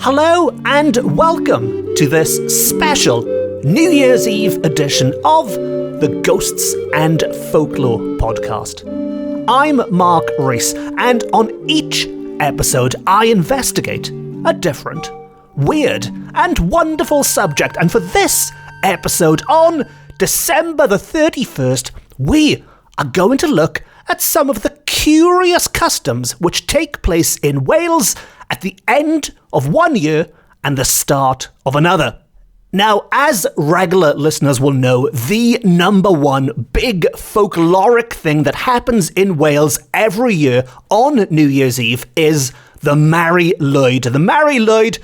Hello and welcome to this special New Year's Eve edition of the Ghosts and Folklore podcast. I'm Mark Rees, and on each episode I investigate a different, weird and wonderful subject. And for this episode on December the 31st, we are going to look at some of the curious customs which take place in Wales at the end of one year and the start of another. Now, as regular listeners will know, the number one big folkloric thing that happens in Wales every year on New Year's Eve is the Mari Lwyd. The Mari Lwyd,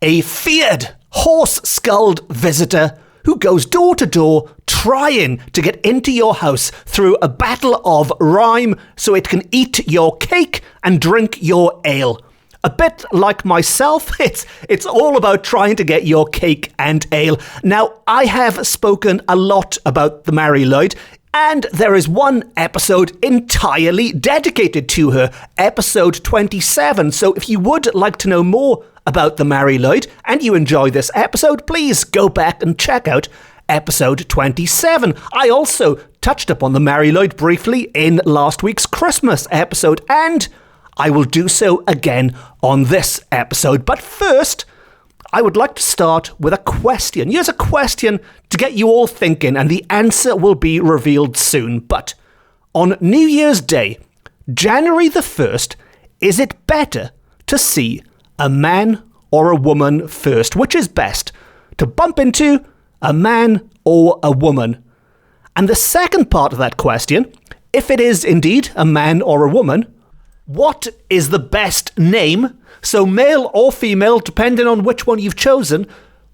a feared horse-skulled visitor who goes door to door trying to get into your house through a battle of rhyme so it can eat your cake and drink your ale. A bit like myself, it's all about trying to get your cake and ale. Now, I have spoken a lot about the Mari Lwyd, and there is one episode entirely dedicated to her, episode 27. So if you would like to know more about the Mari Lwyd and you enjoy this episode, please go back and check out episode 27. I also touched upon the Mari Lwyd briefly in last week's Christmas episode, and I will do so again on this episode. But first, I would like to start with a question. Here's a question to get you all thinking, and the answer will be revealed soon. But on New Year's Day, January the 1st, is it better to see a man or a woman first? Which is best, to bump into a man or a woman? And the second part of that question, if it is indeed a man or a woman, what is the best name? So male or female, depending on which one you've chosen,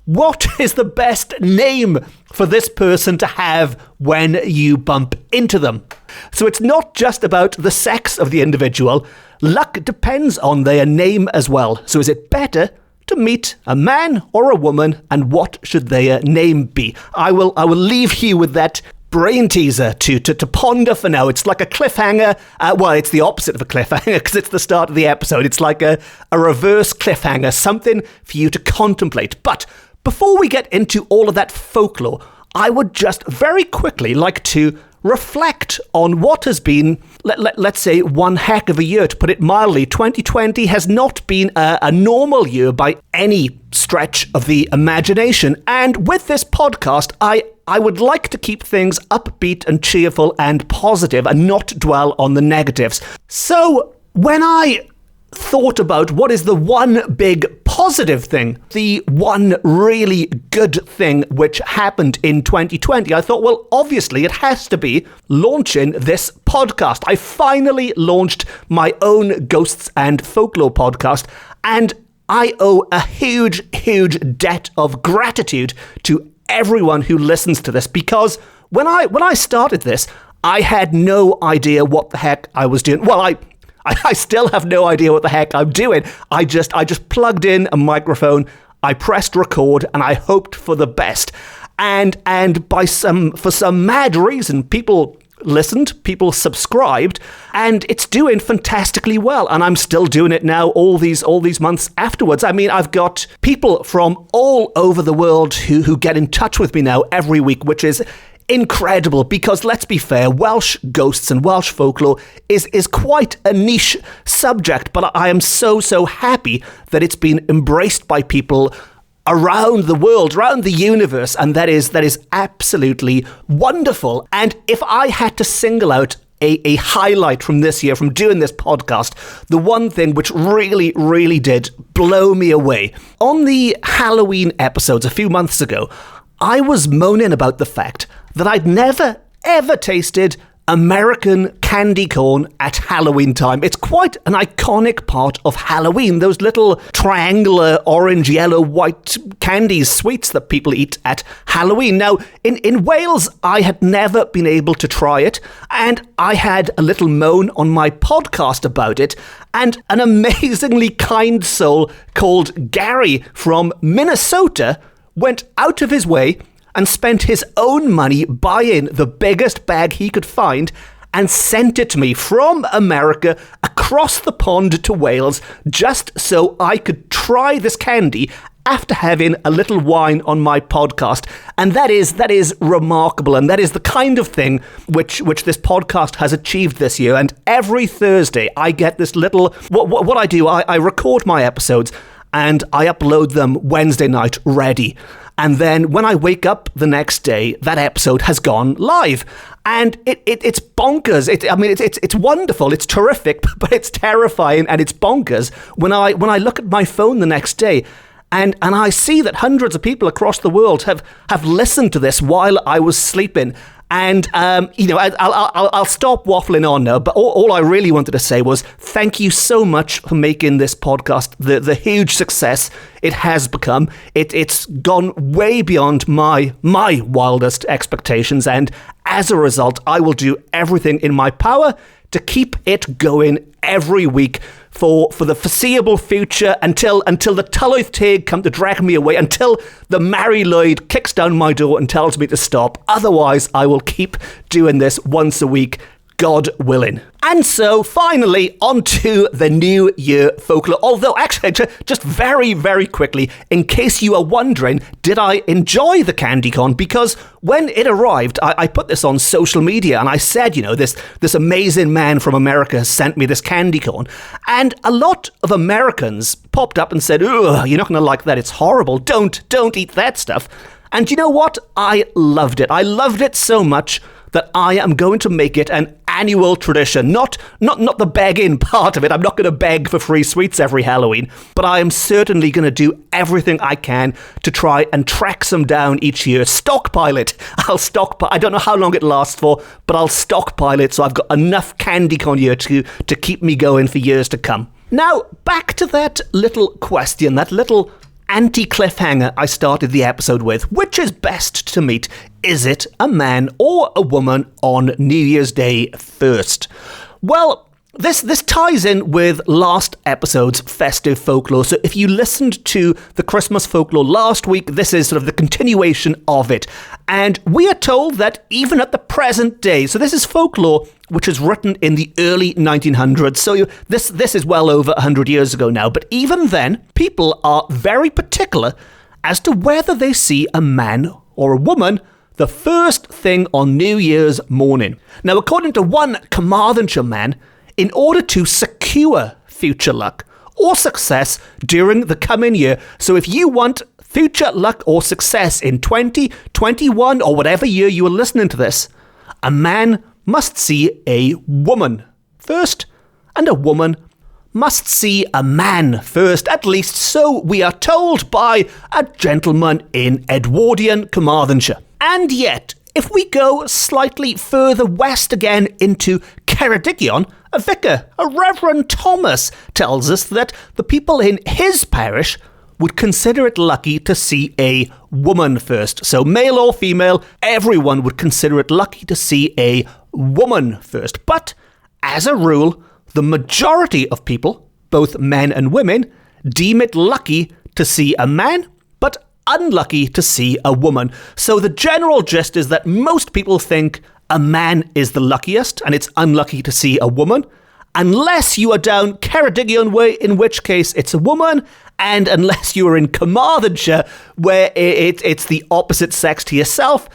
what is the best name for this person to have when you bump into them? So it's not just about the sex of the individual. Luck depends on their name as well. So is it better to meet a man or a woman, and what should their name be? I will leave you with that brain teaser to ponder for now. It's like a cliffhanger. Well, it's the opposite of a cliffhanger because it's the start of the episode. It's like a reverse cliffhanger, something for you to contemplate. But before we get into all of that folklore, I would just very quickly like to reflect on what has been, let's say, one heck of a year, to put it mildly. 2020 has not been a normal year by any stretch of the imagination. And with this podcast, I would like to keep things upbeat and cheerful and positive and not dwell on the negatives. So when I thought about what is the one big positive thing, the one really good thing which happened in 2020, I thought, well, obviously it has to be launching this podcast. I finally launched my own Ghosts and Folklore podcast, and I owe a huge, huge debt of gratitude to everyone who listens to this, because when I started this, I had no idea what the heck I was doing. Well, I still have no idea what the heck I'm doing. I just plugged in a microphone, I pressed record, and I hoped for the best. And for some mad reason, people listened, people subscribed, and it's doing fantastically well. And I'm still doing it now all these months afterwards. I mean, I've got people from all over the world who get in touch with me now every week, which is incredible, because let's be fair, Welsh ghosts and Welsh folklore is quite a niche subject, but I am so happy that it's been embraced by people around the world, around the universe, and that is absolutely wonderful. And if I had to single out a highlight from this year, from doing this podcast, the one thing which really, really did blow me away, on the Halloween episodes a few months ago, I was moaning about the fact that I'd never, ever tasted American candy corn at Halloween time. It's quite an iconic part of Halloween, those little triangular orange, yellow, white candies, sweets that people eat at Halloween. Now, in Wales, I had never been able to try it, and I had a little moan on my podcast about it, and an amazingly kind soul called Gary from Minnesota went out of his way and spent his own money buying the biggest bag he could find and sent it to me from America across the pond to Wales just so I could try this candy after having a little wine on my podcast. And that is remarkable, and that is the kind of thing which this podcast has achieved this year. And every Thursday I get this little, what I do, I record my episodes and I upload them Wednesday night ready. And then when I wake up the next day, that episode has gone live. And it's bonkers. It's wonderful. It's terrific, but it's terrifying and it's bonkers when I look at my phone the next day and I see that hundreds of people across the world have listened to this while I was sleeping. And, I'll stop waffling on now, but all I really wanted to say was thank you so much for making this podcast the huge success it has become. It's gone way beyond my wildest expectations, and as a result, I will do everything in my power to keep it going every week for the foreseeable future until the Tylwyth Teg come to drag me away, until the Mari Lwyd kicks down my door and tells me to stop. Otherwise, I will keep doing this once a week, God willing. And so, finally, on to the New Year folklore. Although, actually, just very, very quickly, in case you are wondering, did I enjoy the candy corn? Because when it arrived, I put this on social media, and I said, this amazing man from America has sent me this candy corn. And a lot of Americans popped up and said, "Ugh, you're not going to like that. It's horrible. Don't eat that stuff." And you know what? I loved it. I loved it so much that I am going to make it an annual tradition. Not the begging part of it. I'm not going to beg for free sweets every Halloween, but I am certainly going to do everything I can to try and track some down each year. Stockpile it. I'll stockpile. I don't know how long it lasts for, but I'll stockpile it so I've got enough candy corn here to keep me going for years to come. Now, back to that little question, that little anti-cliffhanger I started the episode with. Which is best to meet? Is it a man or a woman on New Year's Day first? Well, this ties in with last episode's festive folklore. So if you listened to the Christmas folklore last week, this is sort of the continuation of it. And we are told that even at the present day, so this is folklore which is written in the early 1900s. So this is well over 100 years ago now. But even then, people are very particular as to whether they see a man or a woman the first thing on New Year's morning. Now, according to one Carmarthenshire man, in order to secure future luck or success during the coming year, so if you want future luck or success in 2021 or whatever year you are listening to this, a man must see a woman first, and a woman must see a man first, at least so we are told by a gentleman in Edwardian Carmarthenshire. And yet, if we go slightly further west again into Calennig, a vicar, a Reverend Thomas, tells us that the people in his parish would consider it lucky to see a woman first. So male or female, everyone would consider it lucky to see a woman first. But as a rule, the majority of people, both men and women, deem it lucky to see a man, but unlucky to see a woman. So the general gist is that most people think a man is the luckiest and it's unlucky to see a woman, unless you are down Ceredigion way, in which case it's a woman, and unless you are in Carmarthenshire, where it's the opposite sex to yourself.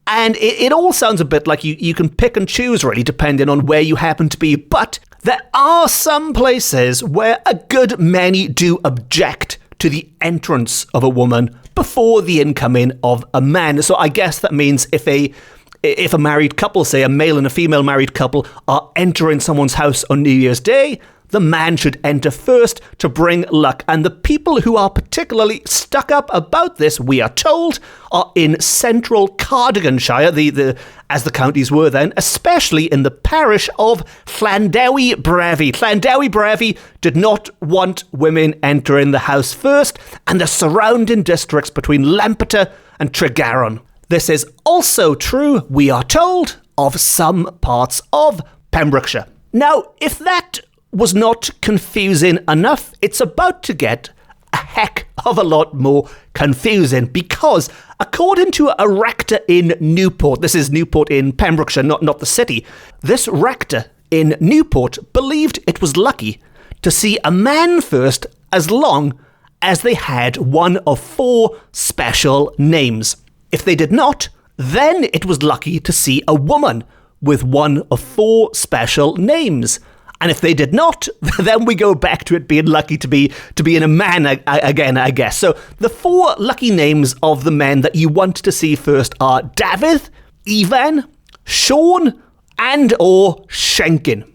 And it all sounds a bit like you can pick and choose, really, depending on where you happen to be. But there are some places where a good many do object to the entrance of a woman before the incoming of a man. So I guess that means if a married couple, say a male and a female married couple, are entering someone's house on New Year's Day, the man should enter first to bring luck. And the people who are particularly stuck up about this, we are told, are in central Cardiganshire, as the counties were then, especially in the parish of Llandewi Brefi. Llandewi Brefi did not want women entering the house first, and the surrounding districts between Lampeter and Tregaron. This is also true, we are told, of some parts of Pembrokeshire. Now, if that was not confusing enough, it's about to get a heck of a lot more confusing because, according to a rector in Newport, this is Newport in Pembrokeshire, not the city, this rector in Newport believed it was lucky to see a man first as long as they had one of 4 special names. If they did not, then it was lucky to see a woman with one of 4 special names. And if they did not, then we go back to it being lucky to be in a man again, I guess. So the 4 lucky names of the men that you want to see first are David, Ivan, Sean, and or Shenkin.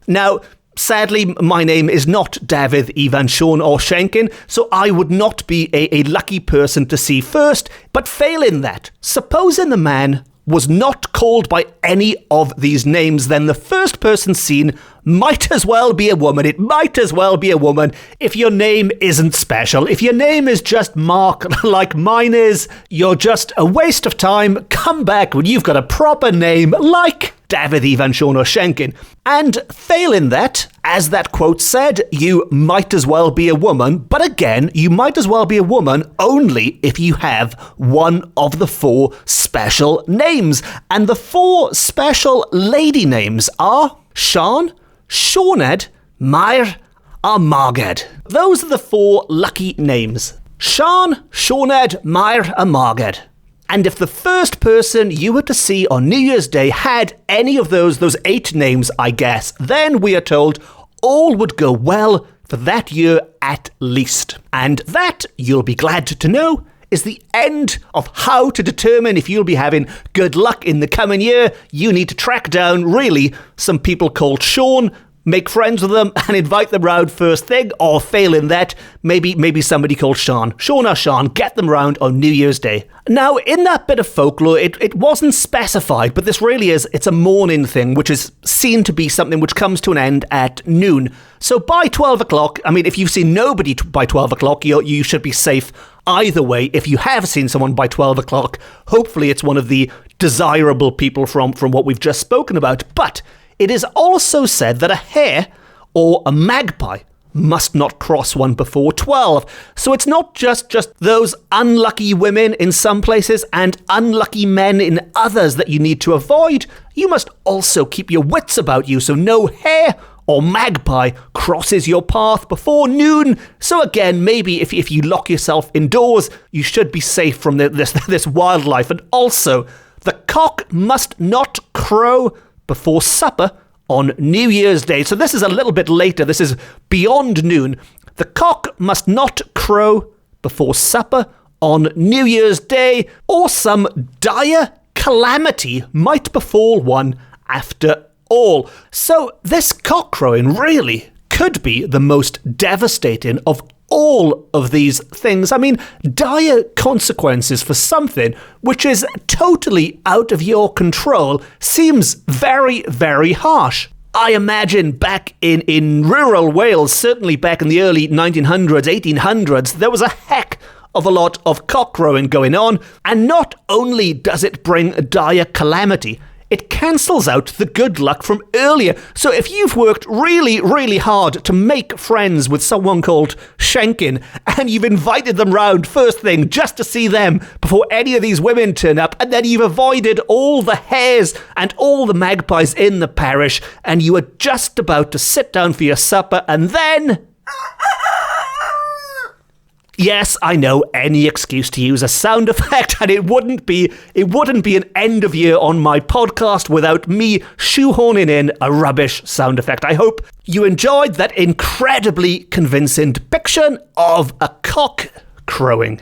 Now, sadly, my name is not David, Ivan, Sean, or Shenkin, so I would not be a lucky person to see first. But failing that, supposing the man was not called by any of these names, then the first person seen might as well be a woman. It might as well be a woman if your name isn't special. If your name is just Mark, like mine is, you're just a waste of time. Come back when you've got a proper name like David, Ivan, Sean, or Shenkin. And failing that, as that quote said, you might as well be a woman. But again, you might as well be a woman only if you have one of the 4 special names. And the 4 special lady names are Sian, Sioned, Mair, or Marged. Those are the 4 lucky names. Sian, Sioned, Mair, or Marged. And if the first person you were to see on New Year's Day had any of those 8 names, I guess, then we are told all would go well for that year at least. And that, you'll be glad to know, is the end of how to determine if you'll be having good luck in the coming year. You need to track down, really, some people called Sean, make friends with them and invite them round first thing, or failing that, maybe somebody called Sean or Sean, get them round on New Year's Day. Now, in that bit of folklore, it wasn't specified, but this really is, it's a morning thing, which is seen to be something which comes to an end at noon. So by 12 o'clock, I mean, if you've seen nobody by 12 o'clock, you should be safe either way. If you have seen someone by 12 o'clock, hopefully it's one of the desirable people from what we've just spoken about. But it is also said that a hare or a magpie must not cross one before 12. So it's not just those unlucky women in some places and unlucky men in others that you need to avoid. You must also keep your wits about you so no hare or magpie crosses your path before noon. So again, maybe if you lock yourself indoors, you should be safe from this wildlife. And also, the cock must not crow before supper on New Year's Day. So this is a little bit later. This is beyond noon. The cock must not crow before supper on New Year's Day, or some dire calamity might befall one after all. So this cock crowing really could be the most devastating of all of these things. I mean, dire consequences for something which is totally out of your control seems very, very harsh. I imagine back in rural Wales, certainly back in the early 1900s, 1800s, there was a heck of a lot of cock crowing going on, and not only does it bring a dire calamity, it cancels out the good luck from earlier. So if you've worked really, really hard to make friends with someone called Shenkin, and you've invited them round first thing just to see them before any of these women turn up, and then you've avoided all the hares and all the magpies in the parish, and you are just about to sit down for your supper, and then... Yes, I know, any excuse to use a sound effect, and it wouldn't be an end of year on my podcast without me shoehorning in a rubbish sound effect. I hope you enjoyed that incredibly convincing depiction of a cock crowing.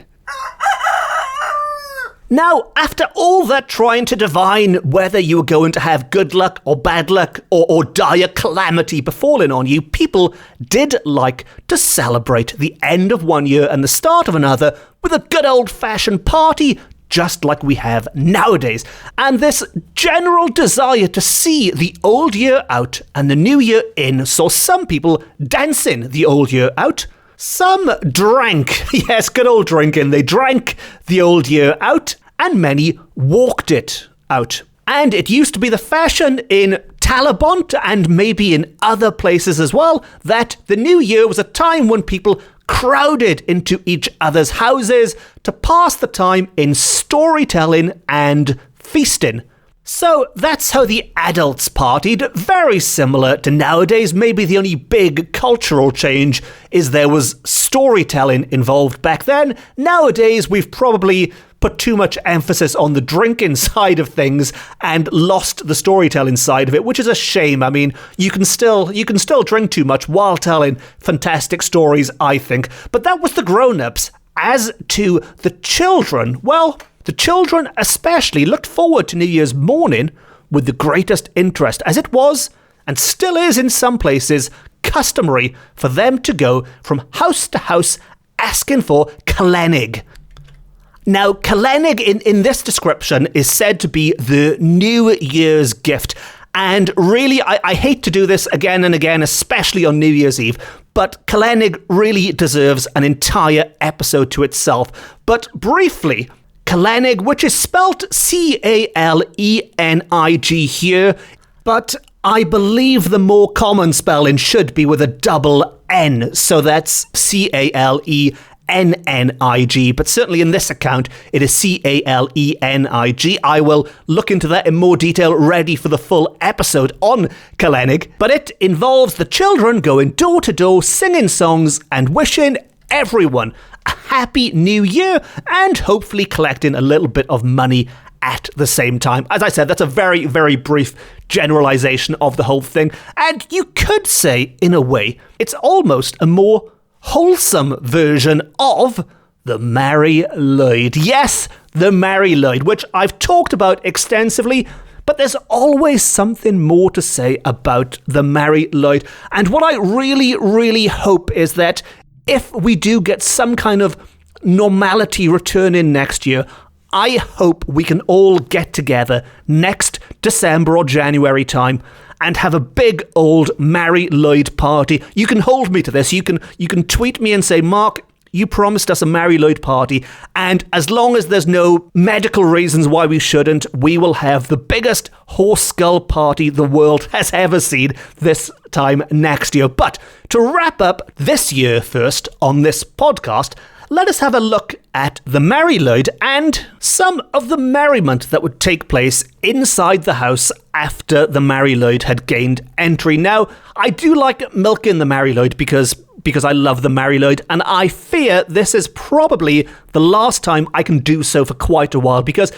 Now, after all that trying to divine whether you were going to have good luck or bad luck or dire calamity befalling on you, people did like to celebrate the end of one year and the start of another with a good old-fashioned party, just like we have nowadays. And this general desire to see the old year out and the new year in saw some people dancing the old year out. Some drank, yes, good old drinking. They drank the old year out, and many walked it out. And it used to be the fashion in Talabont and maybe in other places as well, that the new year was a time when people crowded into each other's houses to pass the time in storytelling and feasting. So that's how the adults partied, very similar to nowadays. Maybe the only big cultural change is there was storytelling involved back then. Nowadays, we've probably put too much emphasis on the drinking side of things and lost the storytelling side of it, which is a shame. I mean, you can still drink too much while telling fantastic stories, I think. But that was the grown-ups. As to the children, well, the children especially looked forward to New Year's morning with the greatest interest, as it was, and still is in some places, customary for them to go from house to house asking for Calennig. Now, Calennig in this description is said to be the New Year's gift. And really, I hate to do this again and again, especially on New Year's Eve, but Calennig really deserves an entire episode to itself. But briefly, Calennig, which is spelt Calennig here, but I believe the more common spelling should be with a double N, so that's Calennig, but certainly in this account, it is Calennig. I will look into that in more detail, ready for the full episode on Calennig, but it involves the children going door to door, singing songs and wishing everyone a happy new year and hopefully collecting a little bit of money at the same time. As I said, that's a very, very brief generalization of the whole thing. And you could say, in a way, it's almost a more wholesome version of the Mari Lwyd. Yes, the Mari Lwyd, which I've talked about extensively, but there's always something more to say about the Mari Lwyd. And what I really, really hope is that if we do get some kind of normality returning next year, I hope we can all get together next December or January time and have a big old Mari Lwyd party. You can hold me to this. You can tweet me and say, Mark, you promised us a Mari Lwyd party, and as long as there's no medical reasons why we shouldn't, we will have the biggest horse skull party the world has ever seen this time next year. But to wrap up this year first on this podcast, let us have a look at the Mari Lwyd and some of the merriment that would take place inside the house after the Mari Lwyd had gained entry. Now, I do like milking the Mari Lwyd because I love the Mari Lwyd, and I fear this is probably the last time I can do so for quite a while, because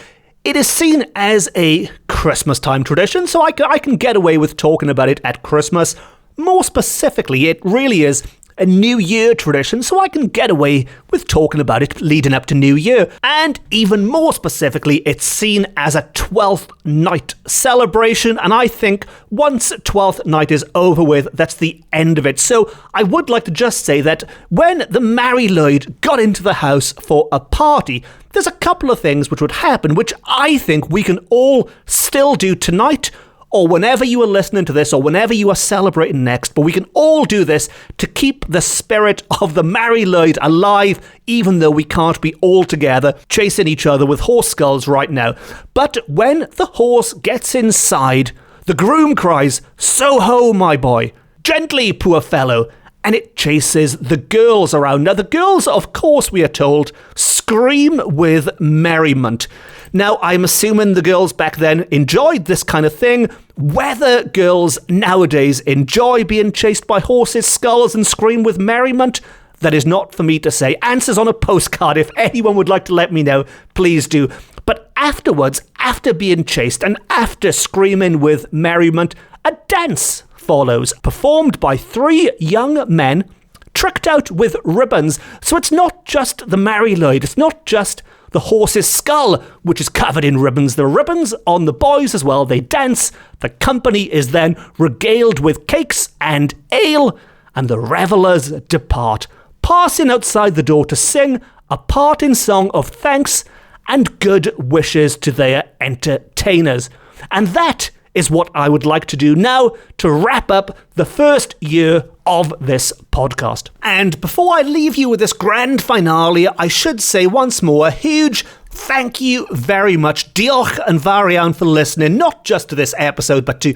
it is seen as a Christmas time tradition, so I can get away with talking about it at Christmas. More specifically, it really is a New Year tradition, so I can get away with talking about it leading up to New Year. And even more specifically, it's seen as a 12th night celebration, and I think once 12th night is over with, that's the end of it. So I would like to just say that when the Mari Lwyd got into the house for a party, there's a couple of things which would happen, which I think we can all still do tonight, or whenever you are listening to this, or whenever you are celebrating next, but we can all do this to keep the spirit of the Mari Lwyd alive, even though we can't be all together chasing each other with horse skulls right now. But when the horse gets inside, the groom cries, "So ho, my boy, gently, poor fellow," and it chases the girls around. Now, the girls, of course, we are told, scream with merriment. Now, I'm assuming the girls back then enjoyed this kind of thing. Whether girls nowadays enjoy being chased by horses' skulls and scream with merriment, that is not for me to say. Answers on a postcard. If anyone would like to let me know, please do. But afterwards, after being chased and after screaming with merriment, a dance follows, performed by 3 young men, tricked out with ribbons. So it's not just the Mari Lwyd, it's not just the horse's skull, which is covered in ribbons. There are ribbons on the boys as well. They dance. The company is then regaled with cakes and ale, and the revellers depart, passing outside the door to sing a parting song of thanks and good wishes to their entertainers. And that is what I would like to do now to wrap up the first year of this podcast. And before I leave you with this grand finale, I should say once more a huge thank you very much. Diolch yn fawr iawn for listening, not just to this episode, but to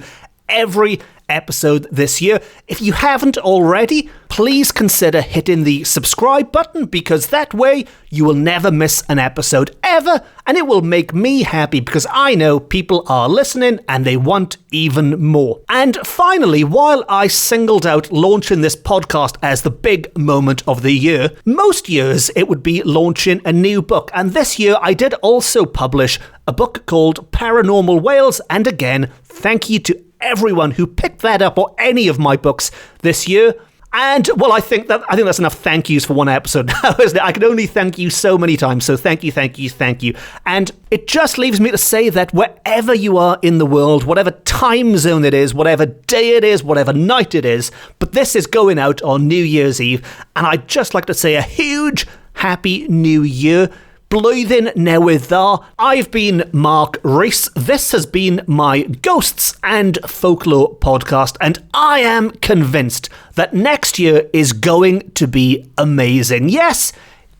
every episode this year. If you haven't already, please consider hitting the subscribe button, because that way you will never miss an episode ever, and it will make me happy because I know people are listening and they want even more. And finally, while I singled out launching this podcast as the big moment of the year, most years it would be launching a new book, and this year I did also publish a book called Paranormal Wales, and again, thank you to everyone who picked that up or any of my books this year. And, well, I think that's enough thank yous for one episode now, isn't it? I can only thank you so many times, so thank you. And it just leaves me to say that wherever you are in the world, whatever time zone it is, whatever day it is, whatever night it is, but this is going out on New Year's Eve, and I'd just like to say a huge Happy New Year. Blwyddyn newydd dda. I've been Mark Rees. This has been my Ghosts and Folklore podcast, and I am convinced that next year is going to be amazing. Yes,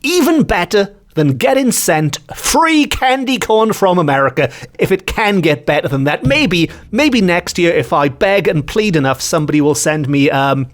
even better than getting sent free candy corn from America, if it can get better than that. Maybe next year, if I beg and plead enough, somebody will send me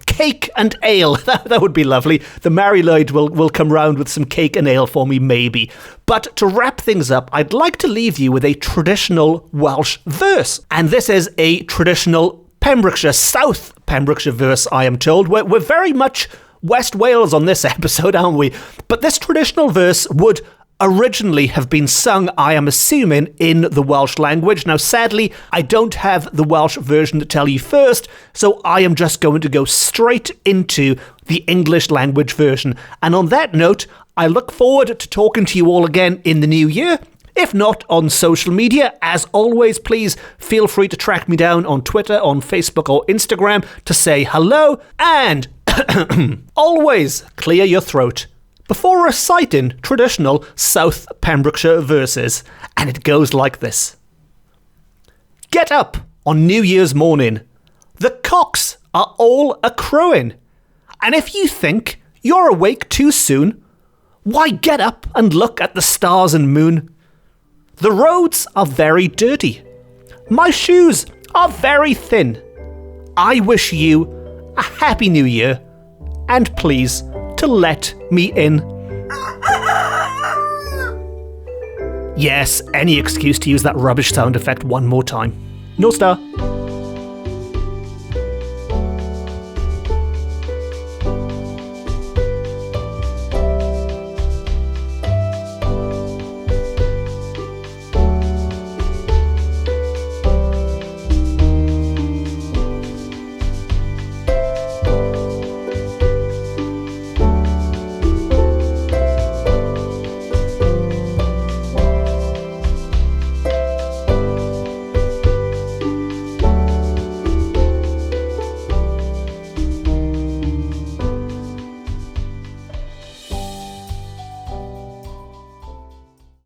cake and ale. That would be lovely. The Mari Lwyd will come round with some cake and ale for me, maybe. But to wrap things up, I'd like to leave you with a traditional Welsh verse. And this is a traditional Pembrokeshire, South Pembrokeshire verse, I am told. We're very much West Wales on this episode, aren't we? But this traditional verse would originally have been sung, I am assuming, in the Welsh language. Now, sadly, I don't have the Welsh version to tell you first, so I am just going to go straight into the English language version. And on that note, I look forward to talking to you all again in the new year. If not, on social media. As always, please feel free to track me down on Twitter, on Facebook or Instagram to say hello, and always clear your throat before reciting traditional South Pembrokeshire verses. And it goes like this. Get up on New Year's morning. The cocks are all a-crowing. And if you think you're awake too soon, why get up and look at the stars and moon. The roads are very dirty. My shoes are very thin. I wish you a Happy New Year, and please to let me in. Yes, any excuse to use that rubbish sound effect one more time. No star.